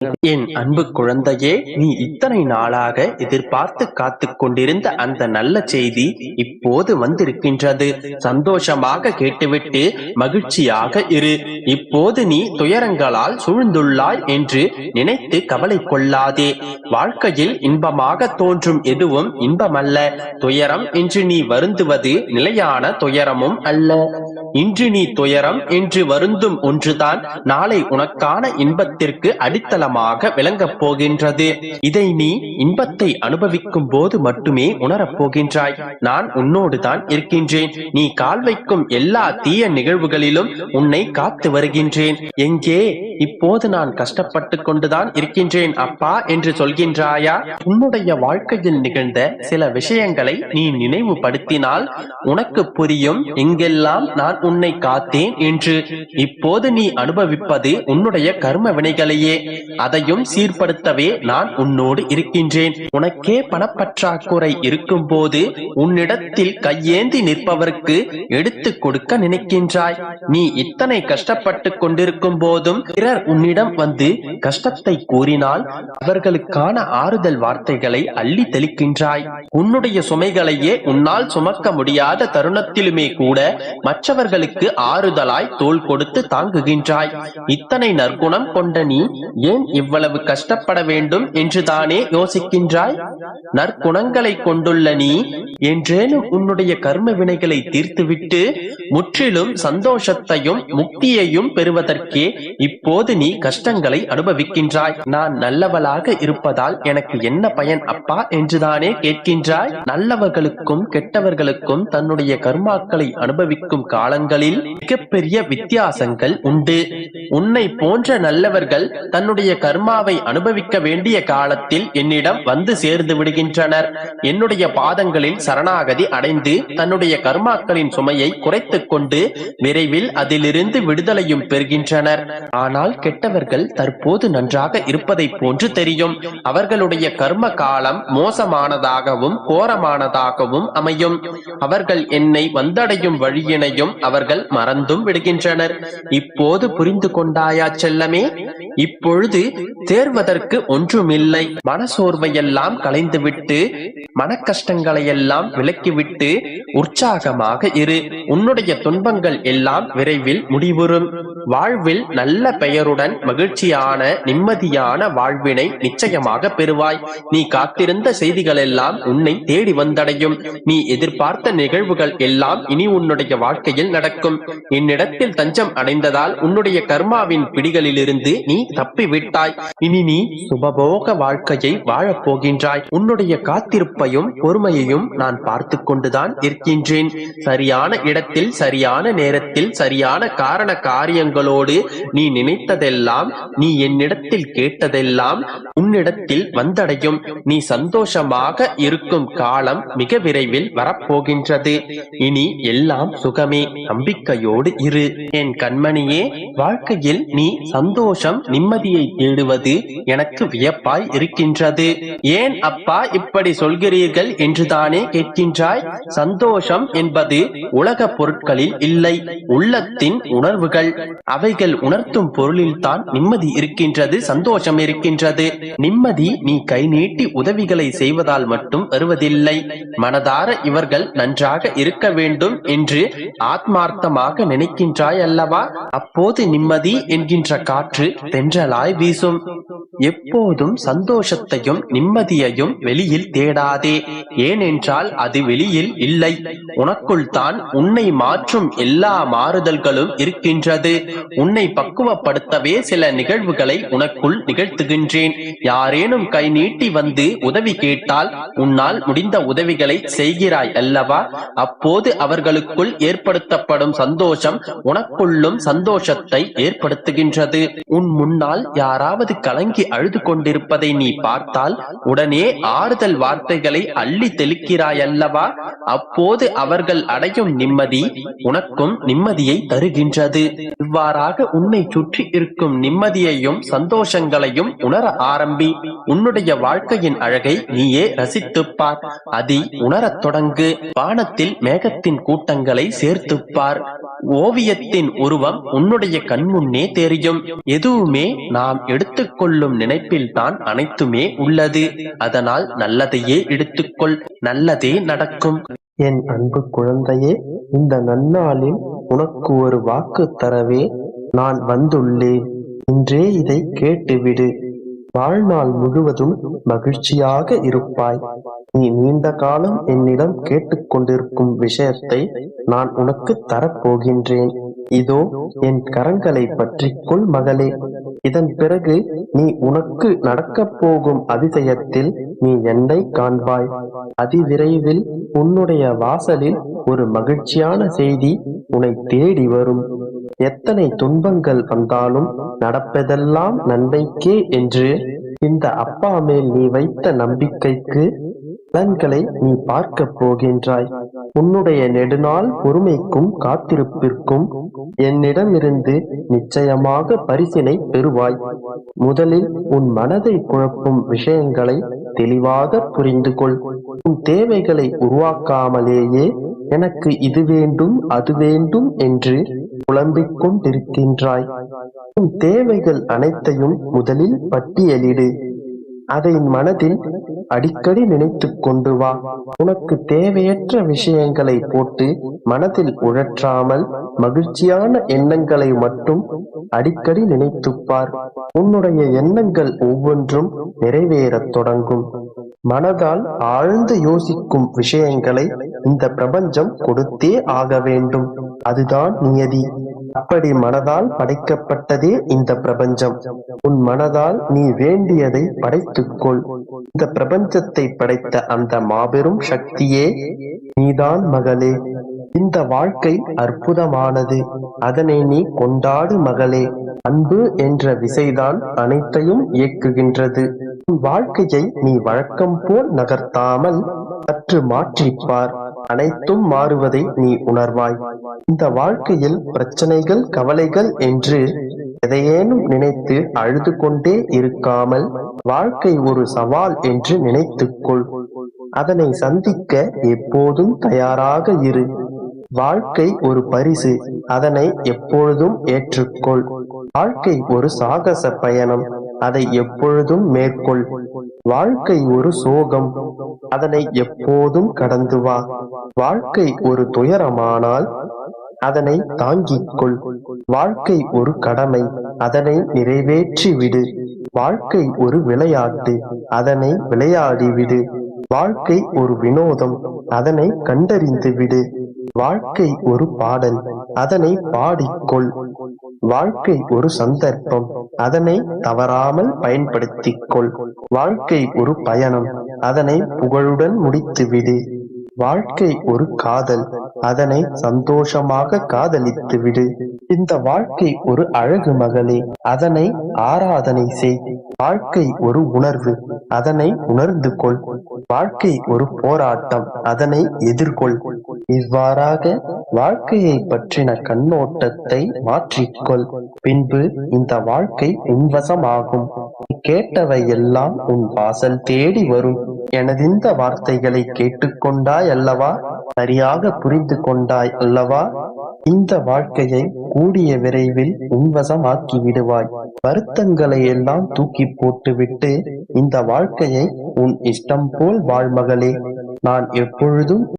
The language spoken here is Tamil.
என் அன்பு குழந்தையே, நீ இத்தனை நாளாக எதிர்பார்த்து காத்து கொண்டிருந்த அந்த நல்ல செய்தி இப்போது வந்திருக்கின்றது. சந்தோஷமாக கேட்டுவிட்டு மகிழ்ச்சியாக இரு. இப்போது நீ துயரங்களால் சூழ்ந்துள்ளாய் என்று நினைத்து கவலை கொள்ளாதே. வாழ்க்கையில் இன்பமாக தோன்றும் எதுவும் இன்பமல்ல. துயரம் என்று நீ வருந்துவது நிலையான துயரமும் அல்ல. இன்று நீ துயரம் என்று வருந்தும் ஒன்றுதான் நாளை உனக்கான இன்பத்திற்கு அடித்தளமாக விளங்கப் போகின்றது. இதை நீ இன்பத்தை அனுபவிக்கும் போது மட்டுமே உணரப் போகின்றாய். நான் உன்னோடு தான் இருக்கின்றேன். நீ கால் வைக்கும் எல்லா தீய நிகழ்வுகளிலும் உன்னை காத்து வருகின்றேன். எங்கே இப்போது நான் கஷ்டப்பட்டு கொண்டுதான் இருக்கின்றேன் அப்பா என்று சொல்கின்றாயா? உன்னுடைய வாழ்க்கையில் நிகழ்ந்த சில விஷயங்களை நீ நினைவுபடுத்தினால் உனக்கு புரியும் எங்கெல்லாம் நான் உன்னை காத்தேன் என்று. இப்போது நீ அனுபவிப்பது உன்னுடைய கர்ம வினைகளையே. அதையும் சீர்படுத்தவே நான் உன்னோடு இருக்கின்றேன். உனக்கே பணப்பற்றாக்குறை இருக்கும் போது உன்னிடத்தில் கையேந்தி நிற்பவருக்கு எடுத்து கொடுக்க நினைக்கின்றாய். நீ இத்தனை கஷ்டப்பட்டு கொண்டிருக்கும் போதும் பிறர் உன்னிடம் வந்து கஷ்டத்தை கூறினால் அவர்களுக்கான ஆறுதல் வார்த்தைகளை அள்ளி தெளிக்கின்றாய். உன்னுடைய சுமைகளையே உன்னால் சுமக்க முடியாத தருணத்திலுமே கூட மற்றவர்களுக்கு ஆறுதலாய் தோள் கொடுத்து தாங்குகின்றாய். இத்தனை நற்குணம் கொண்ட நீ ஏன் இவ்வளவு கஷ்டப்பட வேண்டும் என்று தானே யோசிக்கின்றாய்? நற்குணங்களை கொண்டுள்ள நீ என்றேனும் உன்னுடைய கர்ம வினைகளை தீர்த்துவிட்டு முற்றிலும் சந்தோஷத்தையும் முக்தியையும் பெறுவதற்கே இப்போது நீ கஷ்டங்களை அனுபவிக்கின்றாய். நான் நல்லவளாக இருப்பதால் எனக்கு என்ன பயன் அப்பா என்றுதானே கேட்கின்றாய்? நல்லவர்களுக்கும் கெட்டவர்களுக்கும் தன்னுடைய கர்மாக்களை அனுபவிக்கும் காலங்களில் மிகப்பெரிய வித்தியாசங்கள் உண்டு. உன்னை போன்ற நல்லவர்கள் தன்னுடைய கர்மாவை அனுபவிக்க வேண்டிய காலத்தில் என்னிடம் வந்து சேர்ந்து விடுகின்றனர். என்னுடைய பாதங்களில் சரணாகதி அடைந்து தன்னுடைய கர்மாக்களின் சுமையை குறைத்துக் கொண்டு விரைவில் அதிலிருந்து விடுதலையும் பெறுகின்றனர். ஆனால் கெட்டவர்கள் தற்போது நன்றாக இருப்பதை போன்று தெரியும். அவர்களுடைய கர்ம காலம் மோசமானதாகவும் கோரமானதாகவும் அமையும். அவர்கள் என்னை வந்தடையும் வழியினையும் அவர்கள் மறந்தும் விடுகின்றனர். இப்போது புரிந்து கொண்டாயா செல்லமே? இப்பொழுது தேர்வதற்கு ஒன்றுமில்லை. மனசோர்வையெல்லாம் களைந்துவிட்டு மன கஷ்டங்களையெல்லாம் விலக்கிவிட்டு உற்சாகமாக இரு. உன்னுடைய துன்பங்கள் எல்லாம் விரைவில் முடிவுறும். வாழ்வில் நல்ல பெயருடன் மகிழ்ச்சியான நிம்மதியான வாழ்வினை நிச்சயமாக பெறுவாய். நீ காத்திருந்த செய்திகள் எல்லாம் உன்னை தேடி வந்தடையும். நீ எதிர்பார்த்த நிகழ்வுகள் எல்லாம் இனி உன்னுடைய வாழ்க்கையில் நடக்கும். என்னிடத்தில் தஞ்சம் அடைந்ததால் உன்னுடைய கர்மாவின் பிடிகளிலிருந்து நீ தப்பிவிட்டாய். இனி நீ சுபபோக வாழ்க்கையை வாழப் போகின்றாய். உன்னுடைய காத்திருப்பையும் பொறுமையையும் நான் பார்த்து கொண்டுதான் இருக்கின்றேன். சரியான இடத்தில் சரியான நேரத்தில் சரியான காரண காரியங்களோடு நீ நினைத்ததெல்லாம், நீ என்னிடத்தில் கேட்டதெல்லாம் உன்னிடத்தில் வந்தடையும். நீ சந்தோஷமாக இருக்கும் காலம் மிக விரைவில் வரப்போகின்றது. இனி எல்லாம் சுகமே. நம்பிக்கையோடு இரு என் கண்மணியே. வாழ்க்கையில் நீ சந்தோஷம் நிம்மதியை தேடுவது எனக்கு வியப்பாய் இருக்கின்றது. ஏன் அப்பா இப்படி சொல்கிறீர்கள் என்றுதானே கேட்கின்றாய்? சந்தோஷம் என்பது உலக பொருட்களில் இல்லை, உள்ளத்தின் உணர்வுகள். அவைகள் உணர்த்தும் பொருளில் தான் நிம்மதி இருக்கின்றது, சந்தோஷம் இருக்கின்றது. நிம்மதி நீ கை நீட்டி உதவிகளை செய்வதால் மட்டும் வருவதில்லை. மனதார இவர்கள் நன்றாக இருக்க வேண்டும் என்று ஆத்மார்த்தமாக நினைக்கின்றாய் அல்லவா? அப்போது நிம்மதி என்கின்ற காற்று தென்றலாய் வீசும். எப்போதும் சந்தோஷத்தையும் நிம்மதியையும் வெளியில் தேடாதே. ஏனென்றால் அது வெளியில் இல்லை, உனக்குள் தான் உன்னை மாற்றும் எல்லா மாறுதல்களும் இருக்கின்றது. உன்னை பக்குவப்படுத்தவே சில நிகழ்வுகளை உனக்குள் நிகழ்த்துகின்றேன். யாரேனும் கை நீட்டி வந்து உதவி கேட்டால் உன்னால் முடிந்த உதவிகளை செய்கிறாய் அல்லவா? அப்போது அவர்களுக்குள் ஏற்படுத்தப்படும் சந்தோஷம் உனக்குள்ளும் சந்தோஷத்தை ஏற்படுத்துகின்றது. உன் முன்னால் யாராவது கலங்கி அழுது கொண்டிருப்பதை நீ பார்த்தால் உடனே ஆறுதல் வார்த்தைகளை அள்ளி தெளிக்கிறாய் அல்லவா? அப்போது அவர்கள் அடையும் நிம்மதி உனக்கும் நிம்மதியை தருகின்றது. இவ்வாறாக உன்னை சுற்றி இருக்கும் நிம்மதியையும் சந்தோஷங்களையும் உணர ஆரம்பி. உன்னுடைய வாழ்க்கையின் அழகை நீயே ரசித்துப்பார். அதை உணரத் தொடங்கு. வானத்தில் மேகத்தின் கூட்டங்களை சேர்த்துப்பார். ஓவியத்தின் உருவம் உன்னுடைய கண்முன்னே தெரியும். எதுவுமே நாம் எடுத்துக்கொள்ளும் நினைப்பில் தான் அனைத்துமே உள்ளது. அதனால் நல்லதையே எடுத்துக்கொள், நல்லதே நடக்கும். என் அன்பு குழந்தையே, இந்த நன்னாளில் உனக்கு ஒரு வாக்கு தரவே நான் வந்துள்ளேன். இன்றே இதை கேட்டுவிடு. வாழ்நாள் முழுவதும் மகிழ்ச்சியாக இருப்பாய். நீ நீண்ட காலம் என்னிடம் கேட்டுக்கொண்டிருக்கும் விஷயத்தை நான் உனக்கு தரப்போகின்றேன். இதோ என் கரங்களை பற்றிக்கொள் மகளே. இதன் பிறகு நீ உனக்கு நடக்கப் போகும் அதிசயத்தில் நீ என்னை காண்பாய். அதிவிரைவில் உன்னுடைய வாசலில் ஒரு மகிழ்ச்சியான செய்தி உன்னை தேடி வரும். எத்தனை துன்பங்கள் வந்தாலும் நடப்பதெல்லாம் நன்மைக்கே என்று இந்த அப்பா மேல் நீ வைத்த நம்பிக்கைக்கு பலன்களை நீ பார்க்கப் போகின்றாய். உன்னுடைய நெடுநாள் பொறுமைக்கும் காத்திருப்பிற்கும் என்னிடமிருந்து நிச்சயமாக பரிசினை பெறுவாய். முதலில் உன் மனதை குழப்பும் விஷயங்களை தெளிவாக புரிந்து கொள். உன் தேவைகளை உருவாக்காமலேயே எனக்கு இது வேண்டும் அது வேண்டும் என்று புலம்பிக் கொண்டிருக்கின்றாய். உன் தேவைகள் அனைத்தையும் முதலில் பட்டியலிடு. அதை மனதில் அடிக்கடி நினைத்து கொண்டு வா. உனக்கு தேவையற்ற விஷயங்களை போட்டு மனதில் உழற்றாமல் மகிழ்ச்சியான எண்ணங்களை மட்டும் அடிக்கடி நினைத்துப்பார். உன்னுடைய எண்ணங்கள் ஒவ்வொன்றும் நிறைவேறத் தொடங்கும். மனதால் ஆழ்ந்து யோசிக்கும் விஷயங்களை இந்த பிரபஞ்சம் கொடுத்தே ஆக வேண்டும். அதுதான் நியதி. அப்படி மனதால் படைக்கப்பட்டதே இந்த பிரபஞ்சம். உன் மனதால் நீ வேண்டியதை படைத்துக்கொள். இந்த பிரபஞ்சத்தை படைத்த அந்த மாபெரும் சக்தியே நீதான் மகளே. இந்த வாழ்க்கை அற்புதமானது. அதனை நீ கொண்டாடு மகளே. அன்பு என்ற விசைதான் அனைத்தையும் இயக்குகின்றது. உன் வாழ்க்கையை நீ வழக்கம் போல் நகர்த்தாமல் சற்று மாற்றிப்பார். அனைத்தும் மாறுவதை நீ உணர்வாய். இந்த வாழ்க்கையில் பிரச்சனைகள், கவலைகள் என்று எதையேனும் நினைத்து அழுது கொண்டே இருக்காமல் வாழ்க்கை ஒரு சவால் என்று நினைத்துக்கொள். அதனை சந்திக்க எப்போதும் தயாராக இரு. வாழ்க்கை ஒரு பரிசு, அதனை எப்பொழுதும் ஏற்றுக்கொள். வாழ்க்கை ஒரு சாகச பயணம், அதை எப்பொழுதும் மேற்கொள். வாழ்க்கை ஒரு சோகம், அதனை எப்போதும் கடந்து வா. வாழ்க்கை ஒரு துயரமானால் அதனை தாங்கிக் கொள். வாழ்க்கை ஒரு கடமை, அதனை நிறைவேற்றி விடு. வாழ்க்கை ஒரு விளையாட்டு, அதனை விளையாடிவிடு. வாழ்க்கை ஒரு வினோதம், அதனை கண்டறிந்து விடு. வாழ்க்கை ஒரு பாடல், அதனை பாடிக்கொள். வாழ்க்கை ஒரு சந்தர்ப்பம், அதனை தவறாமல் பயன்படுத்திக் கொள். வாழ்க்கை ஒரு பயணம், அதனை புகழுடன் முடித்துவிடு. வாழ்க்கை ஒரு காதல், அதனை சந்தோஷமாக காதலித்து விடு. இந்த வாழ்க்கை ஒரு அழகு மகளே, அதனை ஆராதனை செய். வாழ்க்கை ஒரு உணர்வு, அதனை உணர்ந்து கொள். வாழ்க்கை ஒரு போராட்டம், அதனை எதிர்கொள். இவ்வாறாக வாழ்க்கையை பற்றின கண்ணோட்டத்தை மாற்றிக்கொள். பின்பு இந்த வாழ்க்கை உன்வசமாகும். கேட்டவை எல்லாம் உன் வாசல் தேடி வரும். எனதிந்த வார்த்தைகளை கேட்டுக்கொண்டாய் அல்லவா? சரியாக புரிந்து கொண்டாய் அல்லவா? இந்த வாழ்க்கையை கூடிய விரைவில் உன்வசமாக்கி விடுவாய். வருத்தங்களை எல்லாம் தூக்கி போட்டுவிட்டு இந்த வாழ்க்கையை உன் இஷ்டம் போல் வாழ் மகளே. நான் எப்பொழுதும்